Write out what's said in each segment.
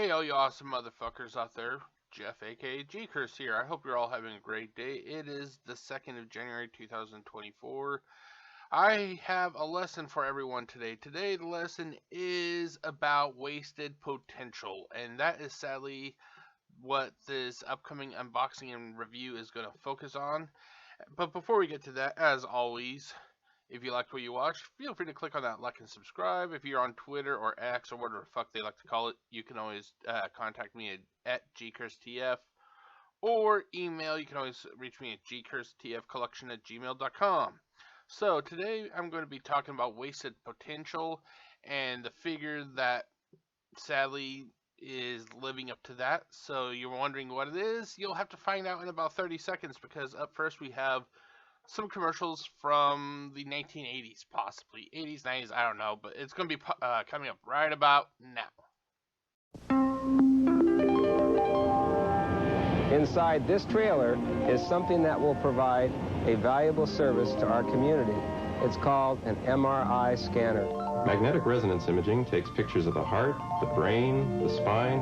Hey, all you awesome motherfuckers out there. Jeff, aka GCurse here. I hope you're all having a great day. It is the 2nd of January 2024. I have a lesson for everyone today. Today, the lesson is about wasted potential, and that is sadly what this upcoming unboxing and review is going to focus on. But before we get to that, as always, if you liked what you watched, feel free to click on that like and subscribe. If you're on Twitter or X or whatever the fuck they like to call it, you can always contact me at GCurseTF or email. You can always reach me at gcursetfcollection@gmail.com. So today I'm going to be talking about wasted potential and the figure that sadly is living up to that. So you're wondering what it is? You'll have to find out in about 30 seconds because up first we have some commercials from the 1980s, possibly 80s, 90s, I don't know, but it's going to be coming up right about now. Inside this trailer is something that will provide a valuable service to our community. It's called an MRI scanner. Magnetic resonance imaging takes pictures of the heart, the brain, the spine,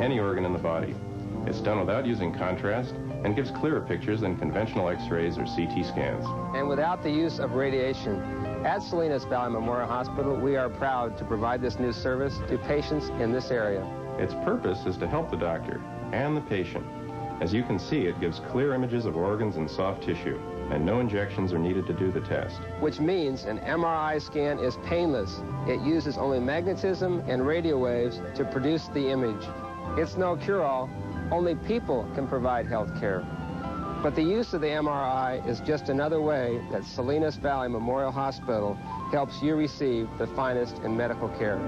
any organ in the body. It's done without using contrast and gives clearer pictures than conventional X-rays or CT scans. And without the use of radiation. At Salinas Valley Memorial Hospital, we are proud to provide this new service to patients in this area. Its purpose is to help the doctor and the patient. As you can see, it gives clear images of organs and soft tissue, and no injections are needed to do the test. Which means an MRI scan is painless. It uses only magnetism and radio waves to produce the image. It's no cure-all. Only people can provide health care. But the use of the MRI is just another way that Salinas Valley Memorial Hospital helps you receive the finest in medical care.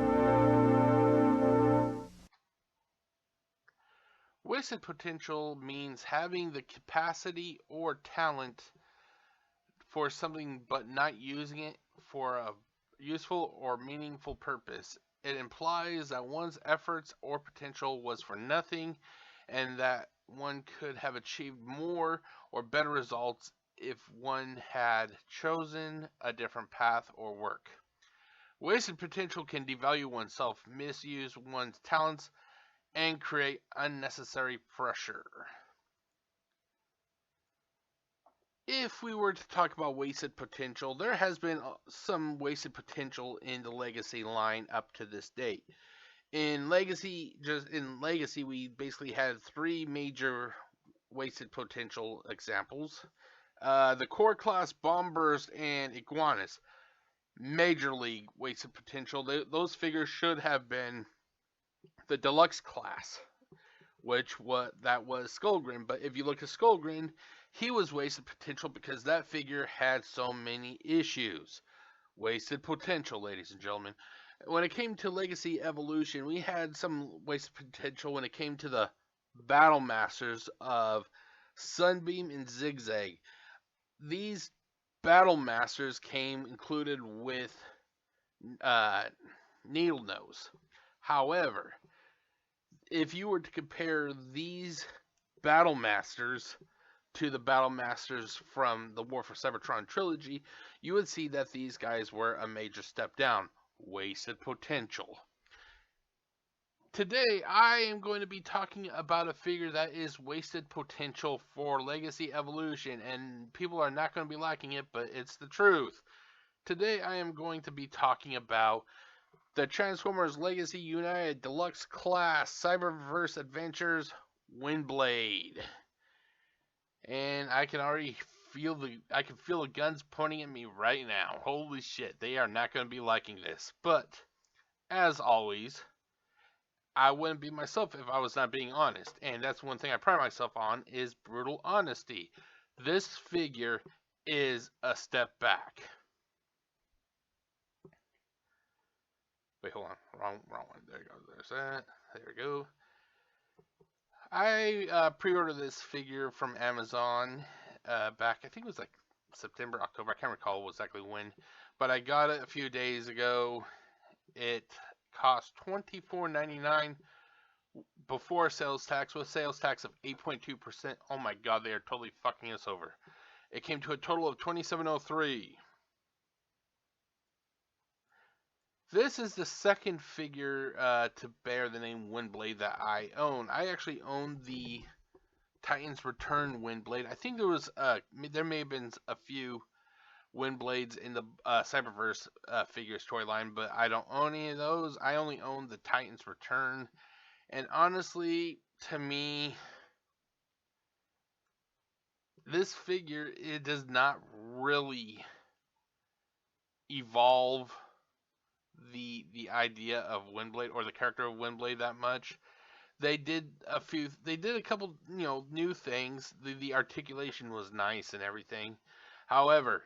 Wasted potential means having the capacity or talent for something but not using it for a useful or meaningful purpose. It implies that one's efforts or potential was for nothing and that one could have achieved more or better results if one had chosen a different path or work. Wasted potential can devalue oneself, misuse one's talents, and create unnecessary pressure. If we were to talk about wasted potential, there has been some wasted potential in the Legacy line up to this date. In Legacy, we basically had three major wasted potential examples. The Core Class, Bomb Burst, and Iguanas. Major league wasted potential. Those figures should have been the Deluxe class, that was Skullgrin. But if you look at Skullgrin, he was wasted potential because that figure had so many issues. Wasted potential, ladies and gentlemen. When it came to Legacy Evolution, we had some wasted potential when it came to the Battle Masters of Sunbeam and ZigZag. These Battle Masters came included with Needlenose. However, if you were to compare these Battle Masters to the Battle Masters from the War for Cybertron trilogy, you would see that these guys were a major step down. Wasted potential. Today, I am going to be talking about a figure that is wasted potential for Legacy Evolution, and people are not going to be liking it, but it's the truth. Today, I am going to be talking about the Transformers Legacy United Deluxe Class Cyberverse Adventures Windblade. And I can already feel the guns pointing at me right now. Holy shit, they are not going to be liking this. But as always, I wouldn't be myself if I was not being honest. And that's one thing I pride myself on, is brutal honesty. This figure is a step back. Wait, hold on. Wrong one. There you go. There's that. There we go. I pre-ordered this figure from Amazon back, I think it was like September, October. I can't recall exactly when. But I got it a few days ago. It cost $24.99 before sales tax, with sales tax of 8.2%. Oh my god, they are totally fucking us over. It came to a total of $27.03. This is the second figure to bear the name Windblade that I own. I actually own the Titans Return Windblade. I think there may have been a few Windblades in the Cyberverse figures toy line, but I don't own any of those. I only own the Titans Return. And honestly, to me, this figure, it does not really evolve the idea of Windblade or the character of Windblade that much. They did a couple, new things. The articulation was nice and everything. However,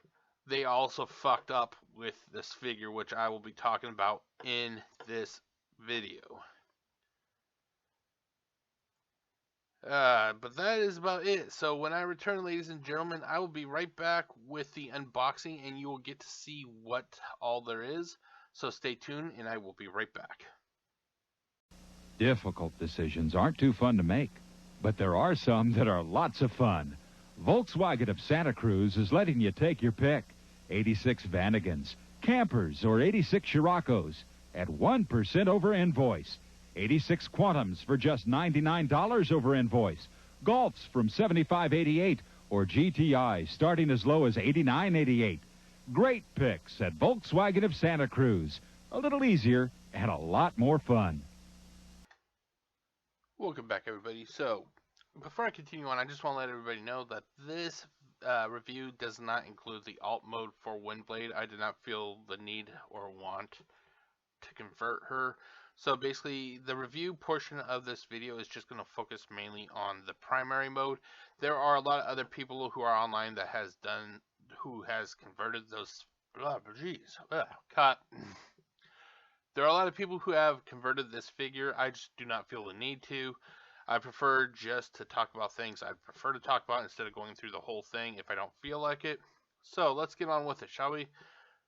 they also fucked up with this figure, which I will be talking about in this video. But that is about it. So when I return, ladies and gentlemen, I will be right back with the unboxing, and you will get to see what all there is. So stay tuned, and I will be right back. Difficult decisions aren't too fun to make, but there are some that are lots of fun. Volkswagen of Santa Cruz is letting you take your pick. 86 Vanagons, campers, or 86 Scirocco's at 1% over invoice. 86 Quantums for just $99 over invoice. Golfs from $75.88 or GTI starting as low as $89.88. Great picks at Volkswagen of Santa Cruz. A little easier and a lot more fun. Welcome back, everybody. So, before I continue on, I just want to let everybody know that this review does not include the alt mode for Windblade. I did not feel the need or want to convert her. So basically, the review portion of this video is just going to focus mainly on the primary mode. There are a lot of other people who are online that who has converted those. Cut. There are a lot of people who have converted this figure. I just do not feel the need to. I prefer just to talk about things I prefer to talk about instead of going through the whole thing if I don't feel like it. So let's get on with it, shall we?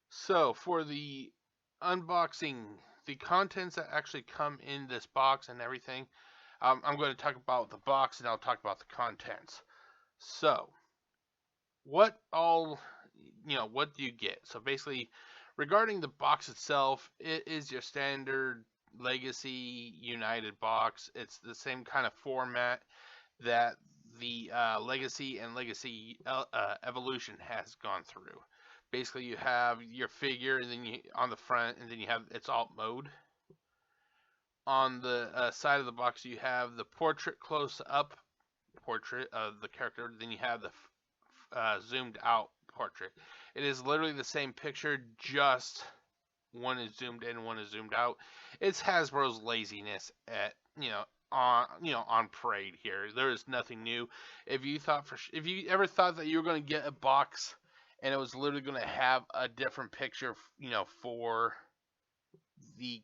So for the unboxing, the contents that actually come in this box and everything, I'm going to talk about the box and I'll talk about the contents. So what do you get? So basically, regarding the box itself, it is your standard Legacy United box. It's the same kind of format that the Legacy and Legacy Evolution has gone through. Basically, you have your figure, and then on the front, and then you have its alt mode. On the side of the box, you have the portrait close-up portrait of the character. Then you have the zoomed-out portrait. It is literally the same picture, just one is zoomed in, one is zoomed out. It's Hasbro's laziness at on parade here. There is nothing new. If you ever thought that you were going to get a box and it was literally going to have a different picture, for the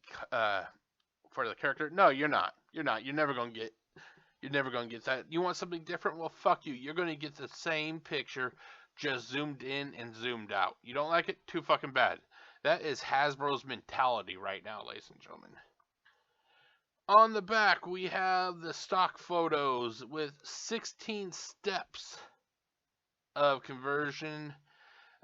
character, no, you're not. You're never going to get that. You want something different? Well, fuck you. You're going to get the same picture, just zoomed in and zoomed out. You don't like it? Too fucking bad. That is Hasbro's mentality right now, ladies and gentlemen. On the back, we have the stock photos with 16 steps of conversion.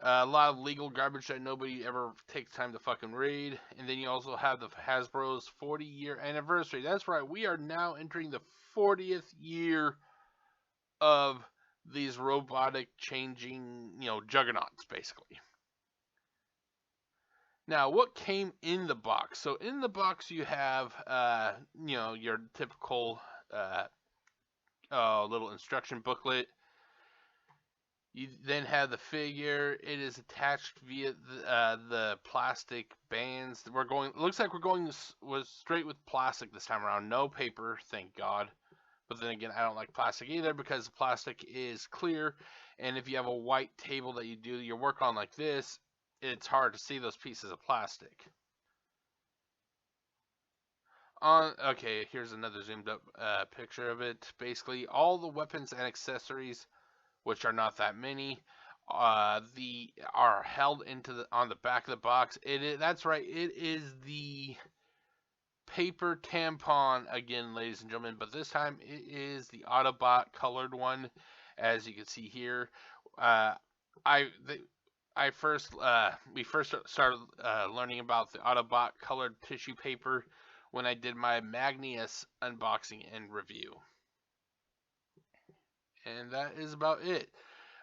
A lot of legal garbage that nobody ever takes time to fucking read. And then you also have the Hasbro's 40-year anniversary. That's right, we are now entering the 40th year of these robotic changing, juggernauts, basically. Now, what came in the box? So in the box you have, your typical little instruction booklet. You then have the figure. It is attached via the plastic bands. Looks like we're going straight with plastic this time around. No paper, thank God. But then again, I don't like plastic either because the plastic is clear. And if you have a white table that you do your work on like this, it's hard to see those pieces of plastic. Okay, here's another zoomed up picture of it. Basically, all the weapons and accessories, which are not that many, are held on the back of the box. That's right, it is the paper tampon again, ladies and gentlemen, but this time it is the Autobot colored one, as you can see here. I we first started learning about the Autobot colored tissue paper when I did my Magnius unboxing and review. And that is about it.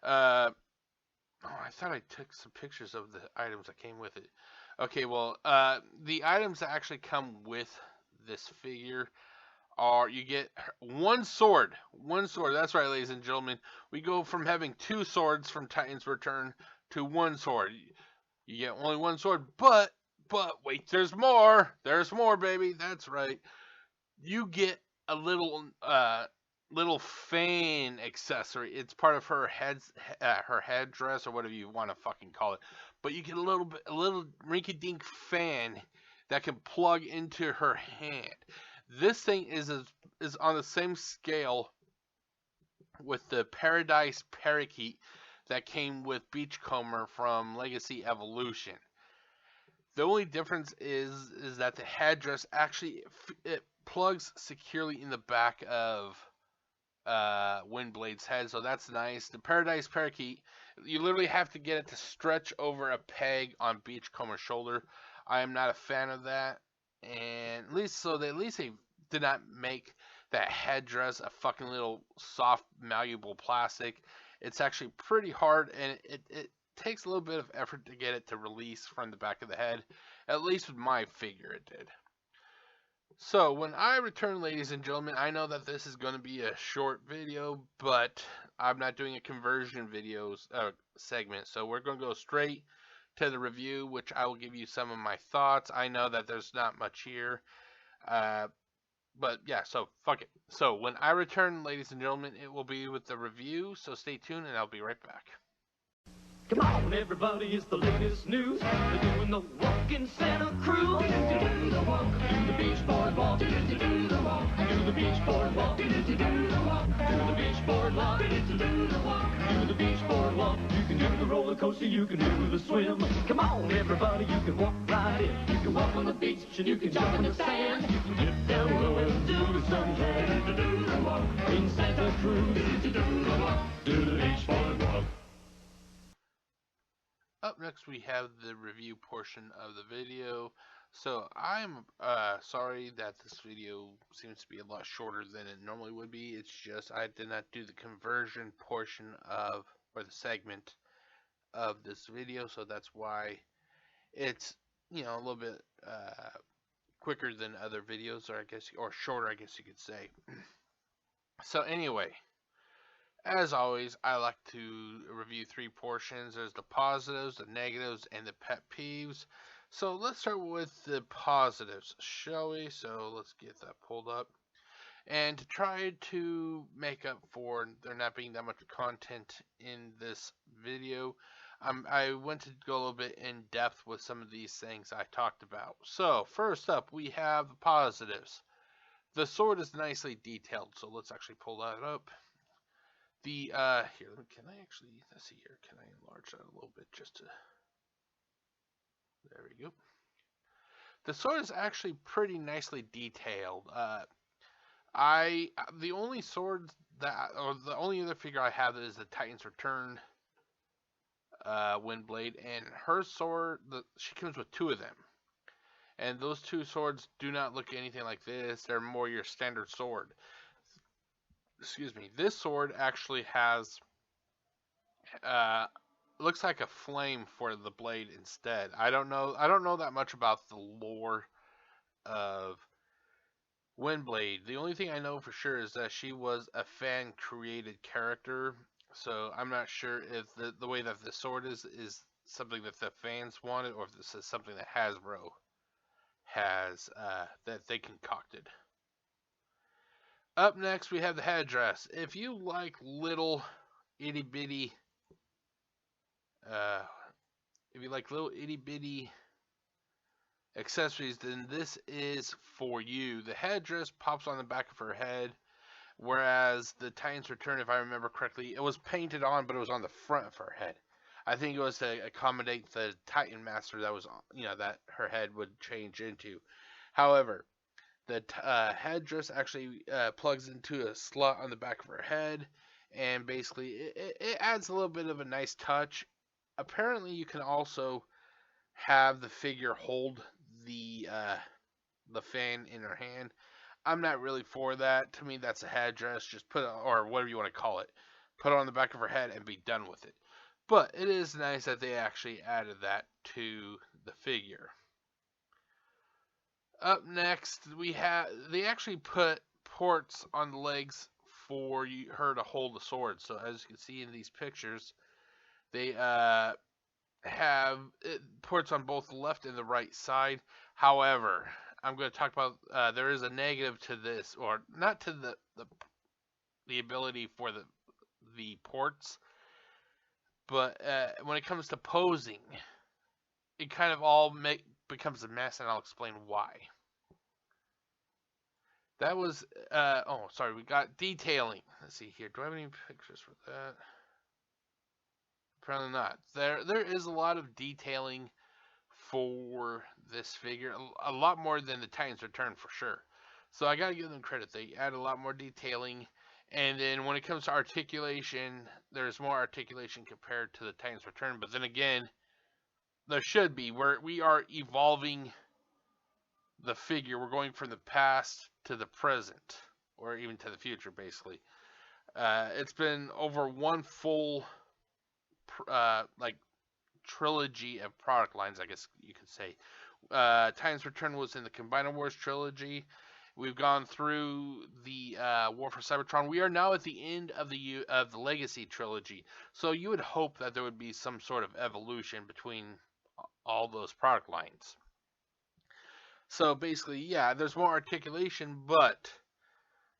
I thought I took some pictures of the items that came with it. Okay, well, the items that actually come with this figure are, you get one sword. One sword. That's right, ladies and gentlemen. We go from having 2 swords from Titan's Return to 1 sword. You get only 1 sword, but wait, there's more. There's more, baby. That's right. You get a little fan accessory. It's part of her headdress, or whatever you want to fucking call it. But you get a little rinky-dink fan that can plug into her hand. This thing is on the same scale with the Paradise Parakeet that came with Beachcomber from Legacy Evolution. The only difference is that the headdress actually it plugs securely in the back of Windblade's head, so that's nice. The Paradise Parakeet, you literally have to get it to stretch over a peg on Beachcomber's shoulder. I am not a fan of that, and at least they did not make that headdress a fucking little soft, malleable plastic. It's actually pretty hard, and it takes a little bit of effort to get it to release from the back of the head. At least with my figure, it did. So, when I return, ladies and gentlemen, I know that this is going to be a short video, but I'm not doing a conversion videos segment, so we're going to go straight to the review, which I will give you some of my thoughts. I know that there's not much here, but yeah, so fuck it. So, when I return, ladies and gentlemen, it will be with the review, so stay tuned, and I'll be right back. Come on, everybody, it's the latest news. They're doing the walk in Santa Cruz. Do the walk, do the beach board walk. Do the walk, do the beach board walk. Do the walk, do the beach board walk. Do the walk, do the beach board walk. You can do the roller coaster, you can do the swim. Come on, everybody, you can walk right in. You can walk on the beach and you can jump in the sand. You can get down low and do the sunshine. Do the walk in Santa Cruz. Do the walk, do the beach board walk. Up next, we have the review portion of the video. So I'm sorry that this video seems to be a lot shorter than it normally would be. It's just I did not do the conversion portion of, or the segment of this video, so that's why it's, you know, a little bit quicker than other videos, or shorter, I guess you could say. So anyway, as always, I like to review 3 portions. There's the positives, the negatives, and the pet peeves. So let's start with the positives, shall we? So let's get that pulled up. And to try to make up for there not being that much content in this video, I went to go a little bit in depth with some of these things I talked about. So see up, we have the positives. The sword is nicely detailed, so let's actually pull that up. The, here, let's see here, can I enlarge that a little bit just to, there we go. The sword is actually pretty nicely detailed. The only sword or the only other figure I have is the Titan's Return, Windblade, and her sword, she comes with 2 of them. And those 2 swords do not look anything like this, they're more your standard sword. Excuse me, this sword actually has, looks like a flame for the blade instead. I don't know that much about the lore of Windblade. The only thing I know for sure is that she was a fan-created character, so I'm not sure if the way that the sword is something that the fans wanted, or if this is something that Hasbro has, that they concocted. Up next, we have the headdress. If you like little itty bitty, accessories, then this is for you. The headdress pops on the back of her head, whereas the Titan's Return, if I remember correctly, it was painted on, but it was on the front of her head. I think it was to accommodate the Titan Master that was, that her head would change into. However, the headdress actually plugs into a slot on the back of her head, and basically it adds a little bit of a nice touch. apparently you can also have the figure hold the fan in her hand. I'm not really for that. To me, that's a headdress. Just put it, or whatever you want to call it, put it on the back of her head and be done with it. But it is nice that they actually added that to the figure. Up next, they actually put ports on the legs for her to hold the sword. So as you can see in these pictures, they have ports on both the left and the right side. However, I'm going to talk about there is a negative to this, or not to the ability for the ports, but when it comes to posing, it kind of all becomes a mess, and I'll explain why. That was oh, sorry, we got detailing. Let's see here. Do I have any pictures for that? Apparently not. There is a lot of detailing for this figure, a lot more than the Titans Return for sure. So I gotta give them credit. They add a lot more detailing, and then when it comes to articulation, there's more articulation compared to the Titans Return. But then again, there should be. We are evolving the figure. We're going from the past to the present, or even to the future, basically. It's been over one full like trilogy of product lines, I guess you could say. Titans Return was in the Combiner Wars trilogy. We've gone through the War for Cybertron. We are now at the end of the Legacy trilogy. So you would hope that there would be some sort of evolution between all those product lines. So basically, yeah, there's more articulation, but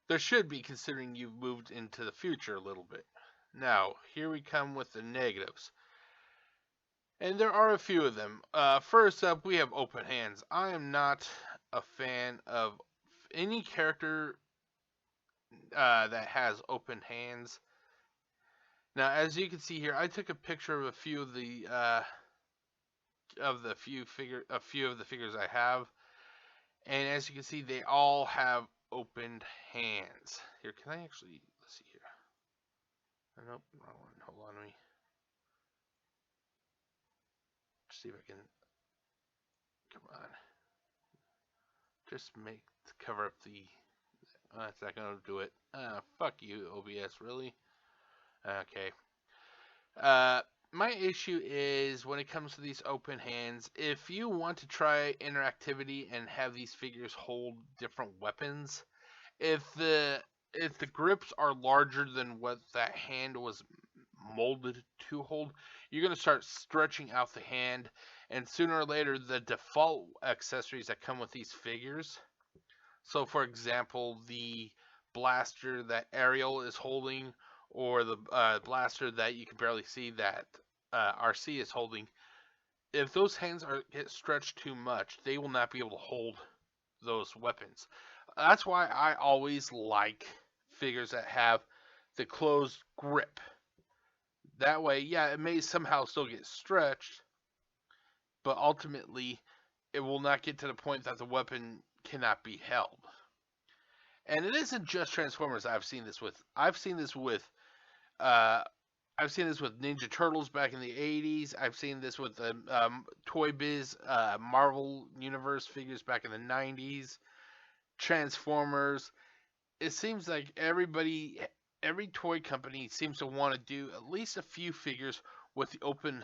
there should be, considering you've moved into the future a little bit. Now, here we come with the negatives. And there are a few of them. First up, we have open hands. I am not a fan of any character that has open hands. Now, as you can see here, I took a picture of a few of the few of the figures I have, and as you can see, they all have opened hands. Here, can I actually, let's see here. Nope, wrong one. Hold on to me. See if I can, come on. Just cover up the, that's not gonna do it. Fuck you, OBS, really? Okay. My issue is when it comes to these open hands, if you want to try interactivity and have these figures hold different weapons, if the grips are larger than what that hand was molded to hold, you're going to start stretching out the hand, and sooner or later the default accessories that come with these figures, so for example the blaster that Ariel is holding, or the blaster that you can barely see that RC is holding, if those hands get stretched too much, they will not be able to hold those weapons. That's why I always like figures that have the closed grip. That way, yeah, it may somehow still get stretched, but ultimately it will not get to the point that the weapon cannot be held. And it isn't just Transformers I've seen this with. I've seen this with Ninja Turtles back in the 80s. I've seen this with the Toy Biz Marvel Universe figures back in the 90s. Transformers. It seems like every toy company seems to want to do at least a few figures with the open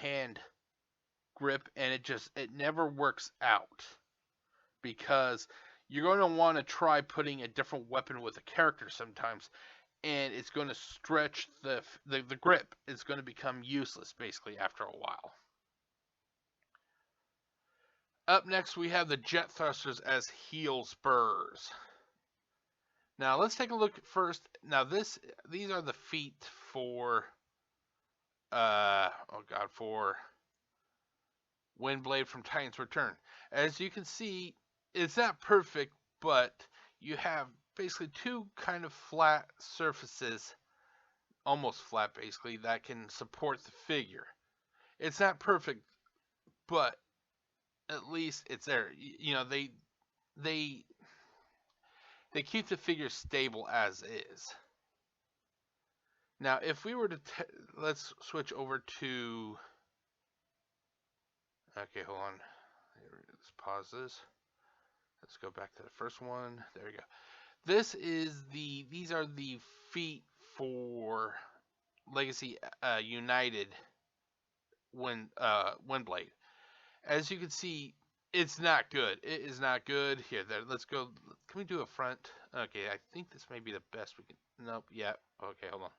hand grip, and it never works out, because you're going to want to try putting a different weapon with a character sometimes, and it's going to stretch the grip. It's going to become useless basically after a while. Up next, we have the jet thrusters as heel spurs. Now let's take a look first. Now these are the feet for for Windblade from Titans Return. As you can see, it's not perfect, but you have basically two kind of flat surfaces, almost flat basically, that can support the figure. It's not perfect, but at least it's there. You know, they keep the figure stable as is. Now, if we were to let's switch over to. Okay, hold on. Let's pause this. Let's go back to the first one. There we go. These are the feet for Legacy United Windblade. As you can see, it's not good. It is not good. Here, there. Let's go. Can we do a front? Okay, I think this may be the best we can. Nope. Yeah. Okay, hold on.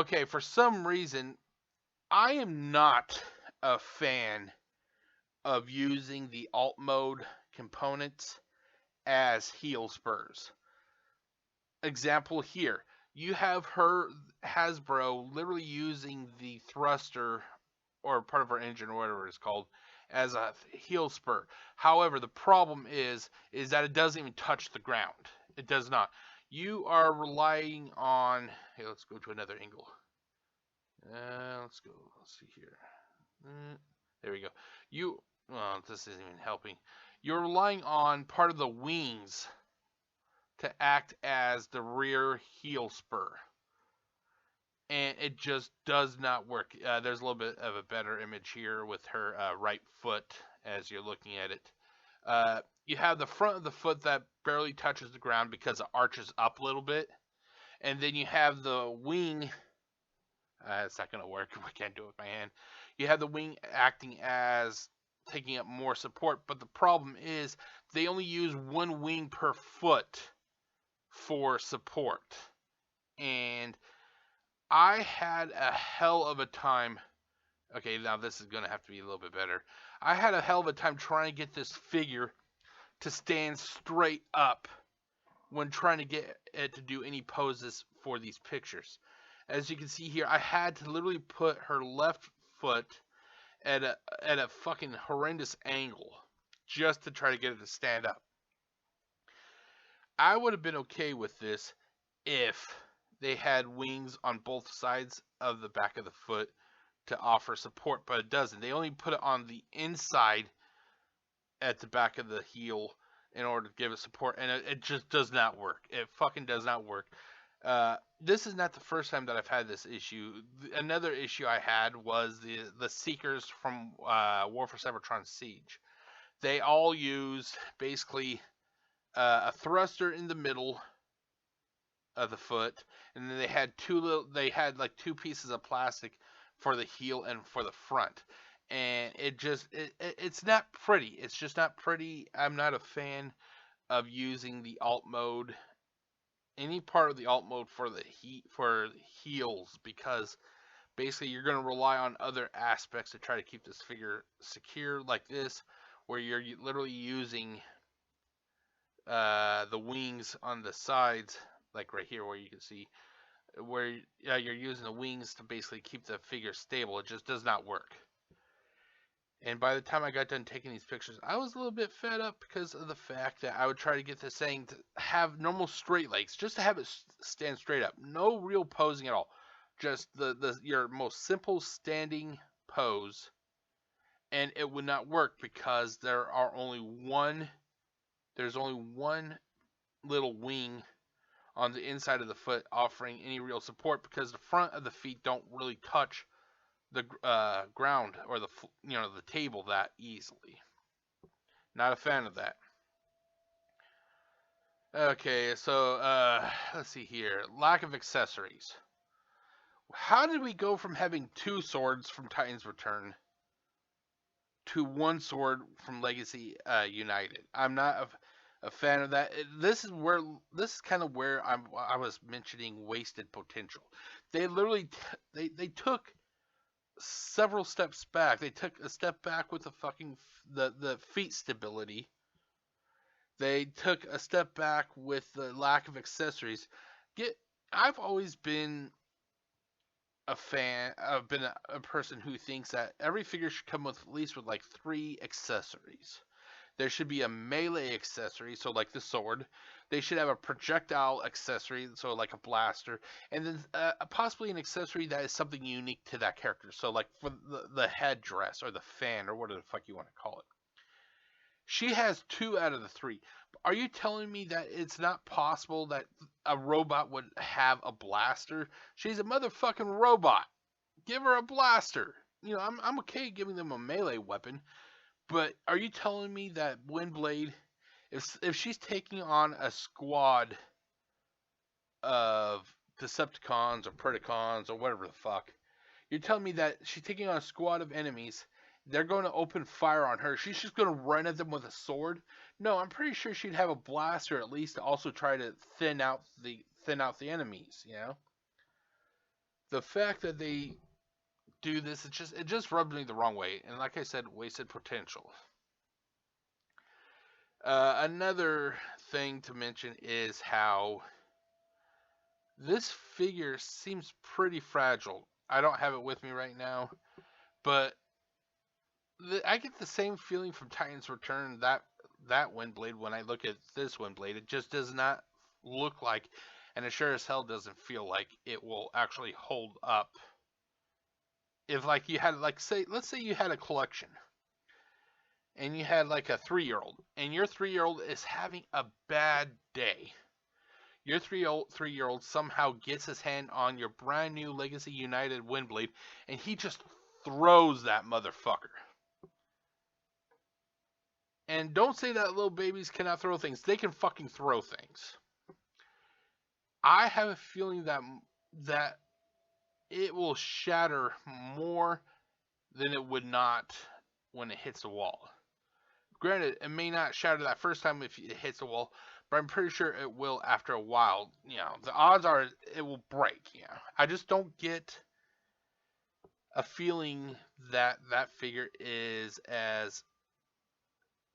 Okay, for some reason, I am not a fan of using the alt mode components as heel spurs. Example here, you have her Hasbro literally using the thruster or part of her engine or whatever it's called as a heel spur. However, the problem is that it doesn't even touch the ground. It does not. You are relying on. Hey, let's go to another angle. Let's go. Let's see here. There we go. Well, this isn't even helping. You're relying on part of the wings to act as the rear heel spur. And it just does not work. There's a little bit of a better image here with her right foot as you're looking at it. You have the front of the foot that barely touches the ground because it arches up a little bit. And then you have the wing. It's not going to work. I can't do it with my hand. You have the wing acting as taking up more support. But the problem is they only use one wing per foot for support. And I had a hell of a time. Okay, now this is going to have to be a little bit better. I had a hell of a time trying to get this figure to stand straight up when trying to get it to do any poses for these pictures. As you can see here, I had to literally put her left foot at a fucking horrendous angle just to try to get it to stand up. I would have been okay with this if they had wings on both sides of the back of the foot to offer support, but it doesn't. They only put it on the inside at the back of the heel in order to give it support, and it just does not work. It fucking does not work. This is not the first time that I've had this issue. Another issue I had was the Seekers from War for Cybertron Siege. They all use basically a thruster in the middle of the foot, and then they had like two pieces of plastic for the heel and for the front, and it's not pretty. It's just not pretty. I'm not a fan of using the alt mode, any part of the alt mode for the heels, because basically you're going to rely on other aspects to try to keep this figure secure, like this, where you're literally using the wings on the sides, like right here where you can see where you're using the wings to basically keep the figure stable. It just does not work. And by the time I got done taking these pictures, I was a little bit fed up because of the fact that I would try to get this thing to have normal straight legs, just to have it stand straight up. No real posing at all. Just your most simple standing pose. And it would not work because there's only one little wing on the inside of the foot offering any real support, because the front of the feet don't really touch the ground or the table that easily. Not a fan of that. Okay, so let's see here. Lack of accessories. How did we go from having two swords from Titan's Return to one sword from Legacy United? I'm not a fan of that. This is kind of where I was mentioning wasted potential. They literally they took several steps back. They took a step back with the feet stability. They took a step back with the lack of accessories. I've always been a fan. I've been a person who thinks that every figure should come with at least like 3 accessories. There should be a melee accessory, so like the sword. They should have a projectile accessory, so like a blaster, and then possibly an accessory that is something unique to that character. So like for the headdress or the fan or whatever the fuck you want to call it. She has 2 out of the 3. Are you telling me that it's not possible that a robot would have a blaster. She's a motherfucking robot. Give her a blaster. You know, I'm okay giving them a melee weapon, but are you telling me that Windblade, if she's taking on a squad of Decepticons or Predacons or whatever the fuck, you're telling me that she's taking on a squad of enemies, they're going to open fire on her, she's just going to run at them with a sword? No, I'm pretty sure she'd have a blaster at least to also try to thin out the enemies, you know? The fact that they do this, it just rubs me the wrong way, and like I said, wasted potential. Another thing to mention is how this figure seems pretty fragile. I don't have it with me right now, but I get the same feeling from Titan's Return, that Windblade, when I look at this Windblade. It just does not look like, and it sure as hell doesn't feel like it will actually hold up. If like you had, like, let's say you had a collection and you had like a 3-year-old, and your 3-year-old is having a bad day. Your 3-year-old somehow gets his hand on your brand new Legacy United Windblade, and he just throws that motherfucker. And don't say that little babies cannot throw things. They can fucking throw things. I have a feeling that it will shatter more than it would not when it hits the wall. Granted, it may not shatter that first time if it hits the wall, but I'm pretty sure it will after a while. You know, the odds are it will break. You know, I just don't get a feeling that that figure is as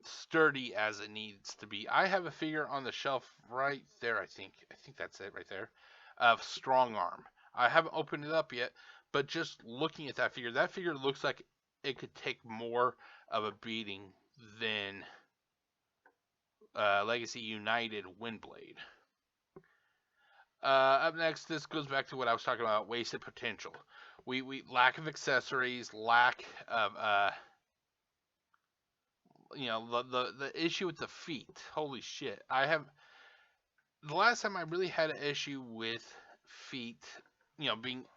sturdy as it needs to be. I have a figure on the shelf right there. I think that's it right there, of Strong Arm. I haven't opened it up yet, but just looking at that figure looks like it could take more of a beating than Legacy United Windblade. Up next, this goes back to what I was talking about, wasted potential. We lack of accessories, lack of the issue with the feet. Holy shit. The last time I really had an issue with feet,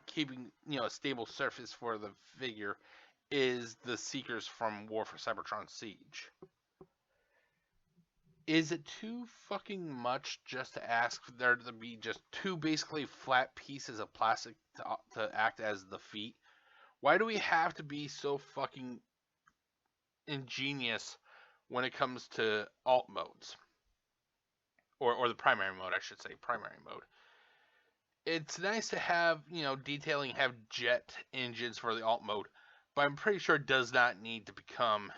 keeping a stable surface for the figure, is the Seekers from War for Cybertron Siege. Is it too fucking much just to ask for there to be just two basically flat pieces of plastic to act as the feet? Why do we have to be so fucking ingenious when it comes to alt modes? Or the primary mode, I should say, primary mode. It's nice to have, detailing, have jet engines for the alt mode, but I'm pretty sure it does not need to become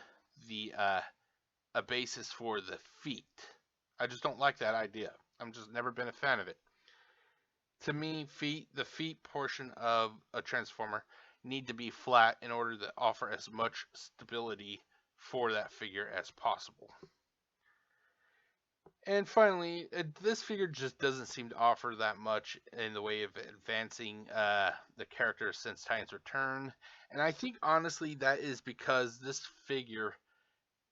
a basis for the feet. I just don't like that idea. I'm just never been a fan of it. To me, the feet portion of a Transformer need to be flat in order to offer as much stability for that figure as possible. And finally, this figure just doesn't seem to offer that much in the way of advancing the character since Titan's Return. And I think, honestly, that is because this figure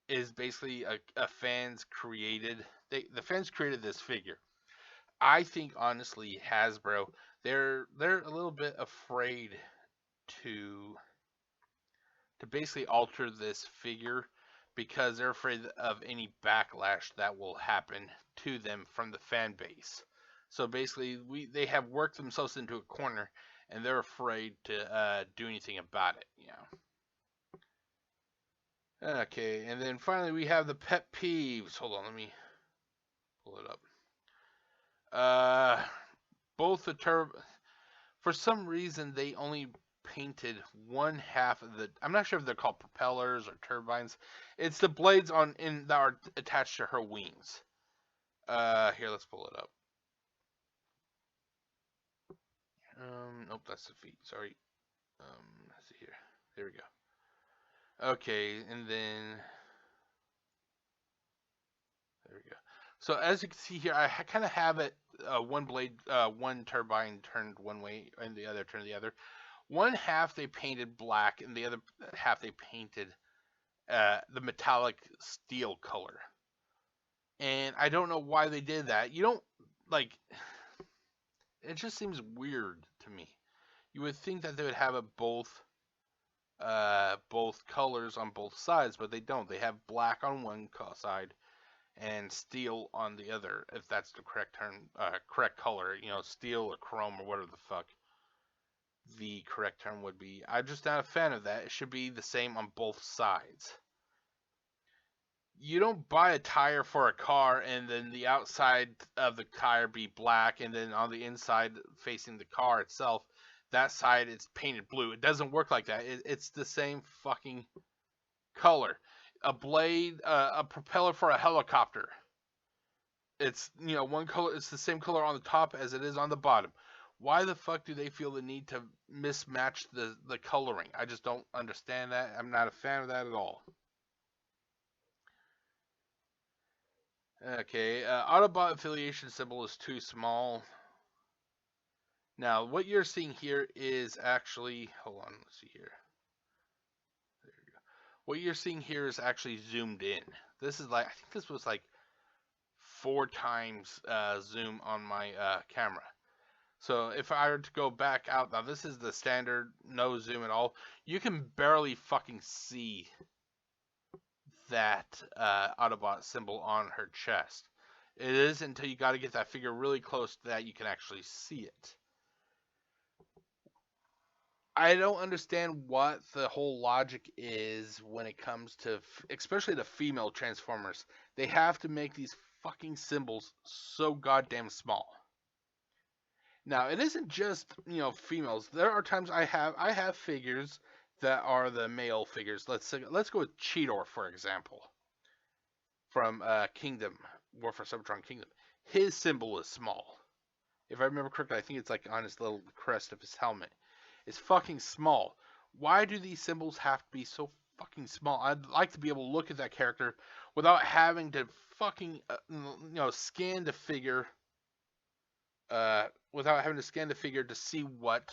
is basically a fans created. The fans created this figure. I think, honestly, Hasbro, they're a little bit afraid to basically alter this figure, because they're afraid of any backlash that will happen to them from the fan base. So basically, they have worked themselves into a corner, and they're afraid to do anything about it. Okay, and then finally we have the pet peeves. Hold on, let me pull it up. Both the for some reason they only painted one half of the. I'm not sure if they're called propellers or turbines. It's the blades that are attached to her wings. Here, let's pull it up. Nope, that's the feet. Sorry. Let's see here. There we go. Okay, and then there we go. So as you can see here, I kind of have it one blade, one turbine turned one way and the other turned the other. One half they painted black, and the other half they painted the metallic steel color. And I don't know why they did that. You don't, like, It just seems weird to me. You would think that they would have both colors on both sides, but they don't. They have black on one side and steel on the other, if that's the correct term, correct color. You know, steel or chrome or whatever the fuck the correct term would be. I'm just not a fan of that. It should be the same on both sides. You don't buy a tire for a car and then the outside of the tire be black, and then on the inside facing the car itself, that side it's painted blue. It doesn't work like that. It's the same fucking color. A blade, a propeller for a helicopter. It's, you know, one color. It's the same color on the top as it is on the bottom. Why the fuck do they feel the need to mismatch the coloring? I just don't understand that. I'm not a fan of that at all. Okay, Autobot affiliation symbol is too small. Now, what you're seeing here is actually, hold on, let's see here. There you go. What you're seeing here is actually zoomed in. This is like, I think this was like 4 times zoom on my camera. So if I were to go back out, now this is the standard, no zoom at all. You can barely fucking see that Autobot symbol on her chest. It is until you got to get that figure really close to that you can actually see it. I don't understand what the whole logic is when it comes to, especially the female Transformers. They have to make these fucking symbols so goddamn small. Now, it isn't just, you know, females. There are times I have figures that are the male figures. Let's go with Cheetor, for example, from Kingdom, War for Cybertron Kingdom. His symbol is small. If I remember correctly, I think it's like on his little crest of his helmet. It's fucking small. Why do these symbols have to be so fucking small? I'd like to be able to look at that character without having to fucking, scan the figure, without having to scan the figure to see what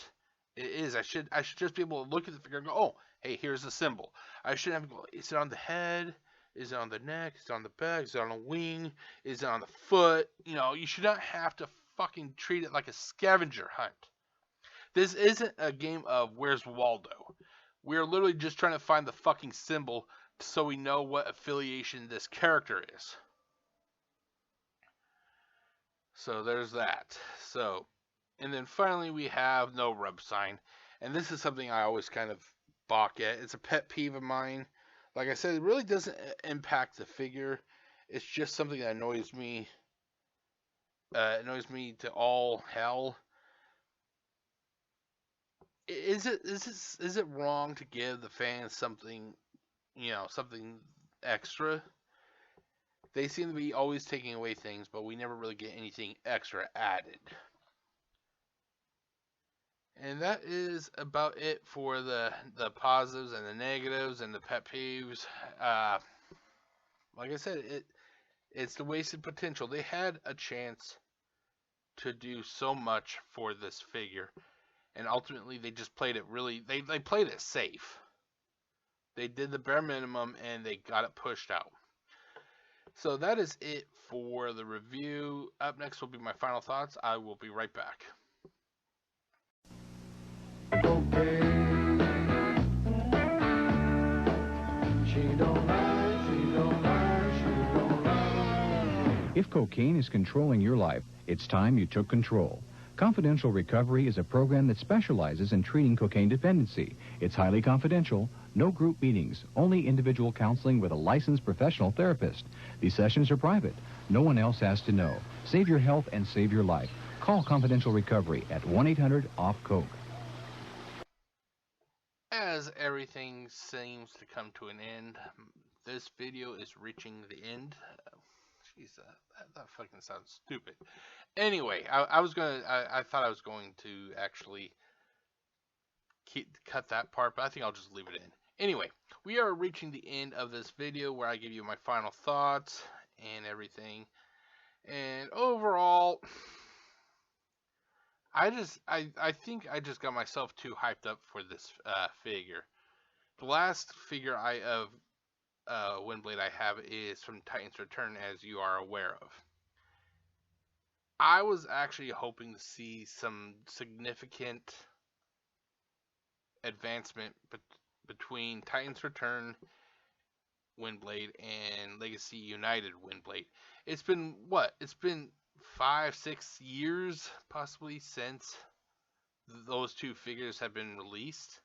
it is. I should just be able to look at the figure and go, oh, hey, here's the symbol. I shouldn't have to go, is it on the head? Is it on the neck? Is it on the back? Is it on a wing? Is it on the foot? You know, you should not have to fucking treat it like a scavenger hunt. This isn't a game of Where's Waldo. We're literally just trying to find the fucking symbol so we know what affiliation this character is. So there's that. So, and then finally we have no rub sign. And this is something I always kind of balk at. It's a pet peeve of mine. Like I said, it really doesn't impact the figure. It's just something that annoys me. Annoys me to all hell. Is it wrong to give the fans something, something extra? They seem to be always taking away things, but we never really get anything extra added. And that is about it for the positives and the negatives and the pet peeves. Like I said, it's the wasted potential. They had a chance to do so much for this figure, and ultimately they just played it really. They played it safe. They did the bare minimum and they got it pushed out. So that is it for the review. Up next will be my final thoughts. I will be right back. Okay. She don't lie, she don't lie, she don't lie. If cocaine is controlling your life, it's time you took control. Confidential Recovery is a program that specializes in treating cocaine dependency. It's highly confidential, no group meetings, only individual counseling with a licensed professional therapist. These sessions are private. No one else has to know. Save your health and save your life. Call Confidential Recovery at 1-800-OFF-COKE. As everything seems to come to an end, this video is reaching the end. Jeez, that fucking sounds stupid. Anyway, I thought I was going to actually cut that part, but I think I'll just leave it in. Anyway, we are reaching the end of this video where I give you my final thoughts and everything. And overall, I think I just got myself too hyped up for this figure. The last figure of Windblade I have is from Titan's Return, as you are aware of. I was actually hoping to see some significant advancement between Titans Return Windblade and Legacy United Windblade. It's been what? It's been 5-6 years possibly since those two figures have been released.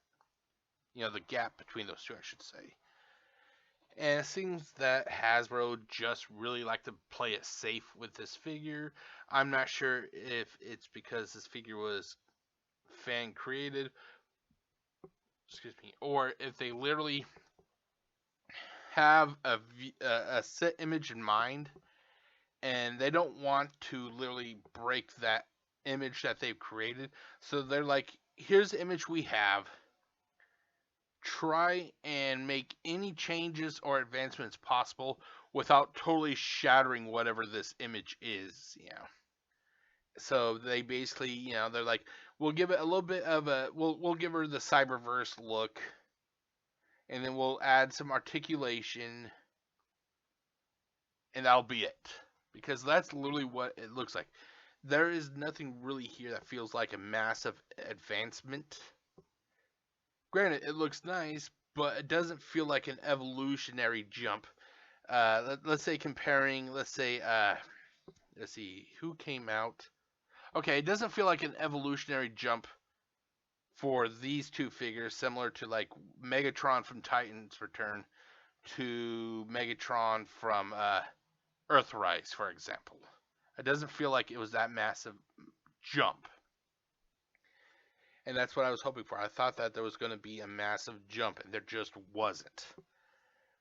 The gap between those two, I should say. And it seems that Hasbro just really like to play it safe with this figure. I'm not sure if it's because this figure was fan created, or if they literally have a set image in mind and they don't want to literally break that image that they've created. So they're like, here's the image we have. Try and make any changes or advancements possible without totally shattering whatever this image is. So they basically, they're like, we'll give it a little bit of we'll give her the Cyberverse look, and then we'll add some articulation, and that'll be it. Because that's literally what it looks like. There is nothing really here that feels like a massive advancement. Granted, it looks nice, but it doesn't feel like an evolutionary jump. Let's say comparing, let's see, who came out? Okay, it doesn't feel like an evolutionary jump for these two figures, similar to like Megatron from Titans Return to Megatron from Earthrise, for example. It doesn't feel like it was that massive jump. And that's what I was hoping for. I thought that there was going to be a massive jump, and there just wasn't.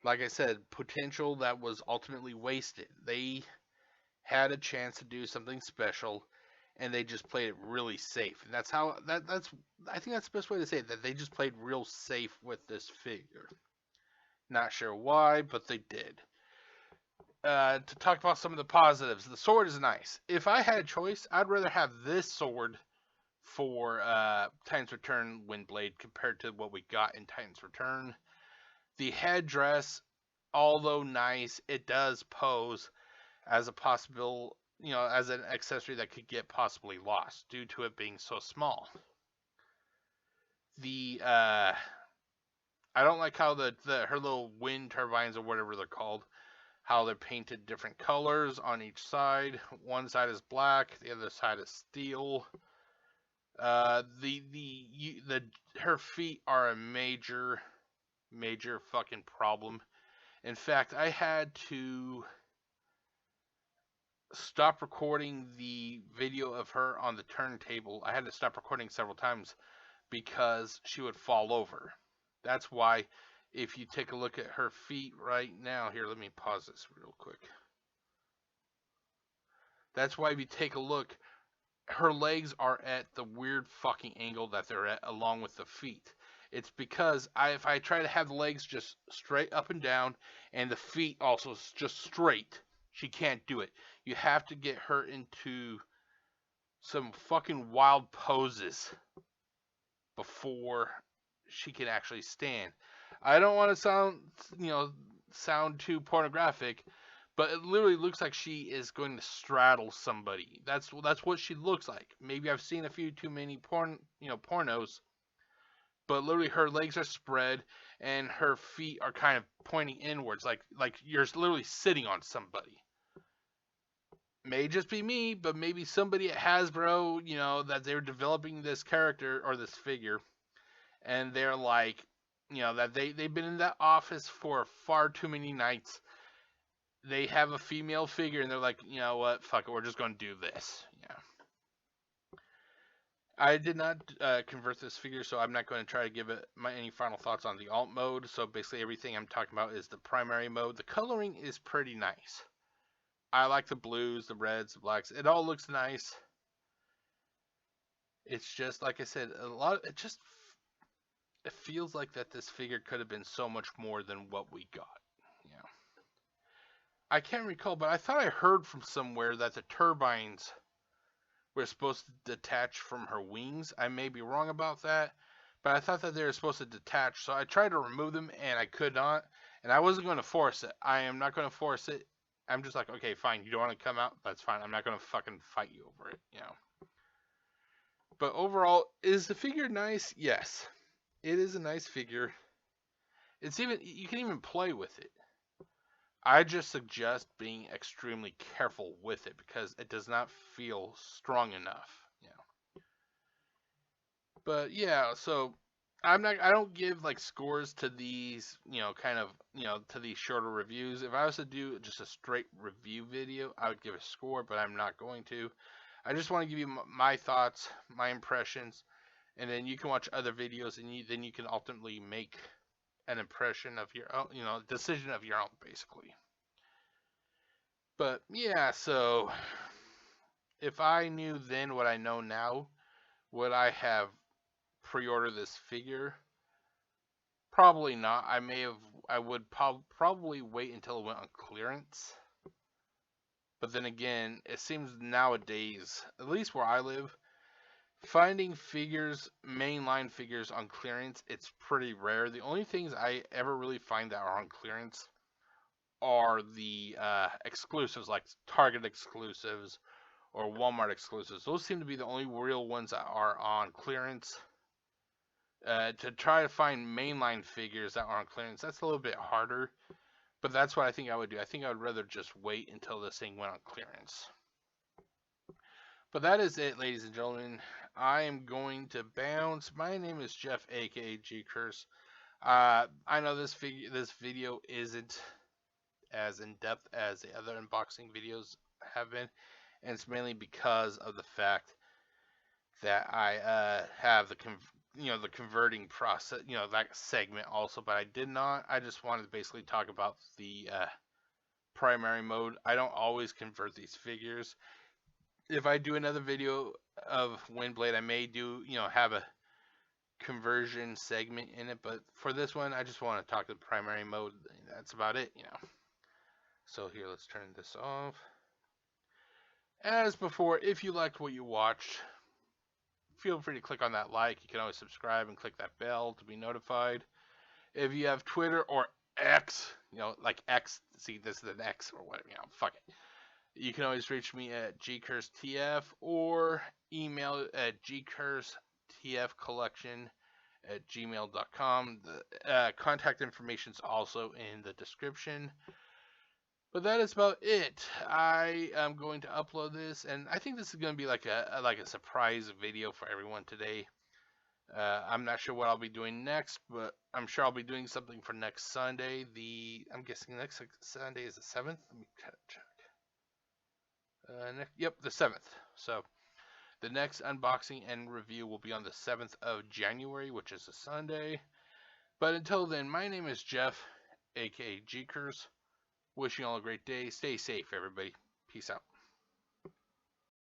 Like I said, potential that was ultimately wasted. They had a chance to do something special, and they just played it really safe. And that's how I think that's the best way to say it, that they just played real safe with this figure. Not sure why, but they did. To talk about some of the positives, the sword is nice. If I had a choice, I'd rather have this sword for Titans Return Windblade compared to what we got in Titans Return. The headdress, although nice, it does pose as a possible, as an accessory that could get possibly lost due to it being so small. I don't like how her little wind turbines, or whatever they're called, how they're painted different colors on each side. One side is black, the other side is steel. Her feet are a major fucking problem. In fact, I had to stop recording the video of her on the turntable. I had to stop recording several times because she would fall over. That's why, if you take a look at her feet right now, here, let me pause this real quick. That's why if you take a look, her legs are at the weird fucking angle that they're at, along with the feet. It's because if I try to have the legs just straight up and down, and the feet also just straight, she can't do it. You have to get her into some fucking wild poses before she can actually stand. I don't want to sound too pornographic, but it literally looks like she is going to straddle somebody. That's what she looks like. Maybe I've seen a few too many pornos, but literally her legs are spread and her feet are kind of pointing inwards, like you're literally sitting on somebody. May just be me, but maybe somebody at Hasbro, that they're developing this character or this figure, and they're like, that they've been in that office for far too many nights. They have a female figure, and they're like, you know what, fuck it, we're just going to do this. I did not convert this figure, so I'm not going to try to give it any final thoughts on the alt mode. So basically everything I'm talking about is the primary mode. The coloring is pretty nice. I like the blues, the reds, the blacks. It all looks nice. It's just, like I said, it feels like that this figure could have been so much more than what we got. I can't recall, but I thought I heard from somewhere that the turbines were supposed to detach from her wings. I may be wrong about that, but I thought that they were supposed to detach. So I tried to remove them, and I could not. And I wasn't going to force it. I am not going to force it. I'm just like, okay, fine, you don't want to come out, that's fine. I'm not gonna fucking fight you over it, you know. But overall, is the figure nice? Yes, it is a nice figure. It's even, you can even play with it. I just suggest being extremely careful with it because it does not feel strong enough, you know. But yeah, so I don't give like scores to these, you know, kind of, you know, to these shorter reviews. If I was to do just a straight review video, I would give a score, but I'm not going to. I just want to give you my thoughts, my impressions, and then you can watch other videos, and then you can ultimately make an impression of your own, you know, decision of your own, basically. But yeah, so if I knew then what I know now, would I have pre-ordered this figure? Probably not. I would probably wait until it went on clearance. But then again, it seems nowadays, at least where I live, finding figures, mainline figures on clearance, it's pretty rare. The only things I ever really find that are on clearance are the exclusives, like Target exclusives or Walmart exclusives. Those seem to be the only real ones that are on clearance. To try to find mainline figures that are on clearance, that's a little bit harder. But that's what I think I would do. I think I would rather just wait until this thing went on clearance. But that is it, ladies and gentlemen. I am going to bounce. My name is Jeff, aka GCurse. I know this video isn't as in depth as the other unboxing videos have been, and it's mainly because of the fact that I have the the converting process, you know, that segment also, but I did not. I just wanted to basically talk about the primary mode. I don't always convert these figures. If I do another video of Windblade, I may do, you know, have a conversion segment in it, but for this one, I just want to talk the primary mode. That's about it, you know. So here, let's turn this off. As before, if you liked what you watched, feel free to click on that like. You can always subscribe and click that bell to be notified. If you have Twitter or X, you know, like X, see, this is an X or whatever, you know, fuck it. You can always reach me at GCurseTF or email at GCurseTFcollection@gmail.com. The contact information is also in the description. But that is about it. I am going to upload this, and I think this is going to be like a surprise video for everyone today. I'm not sure what I'll be doing next, but I'm sure I'll be doing something for next Sunday. I'm guessing next Sunday is the 7th. Let me check. Yep, the 7th. So the next unboxing and review will be on the 7th of January, which is a Sunday. But until then, my name is Jeff, aka GCurse. Wishing you all a great day. Stay safe, everybody. Peace out.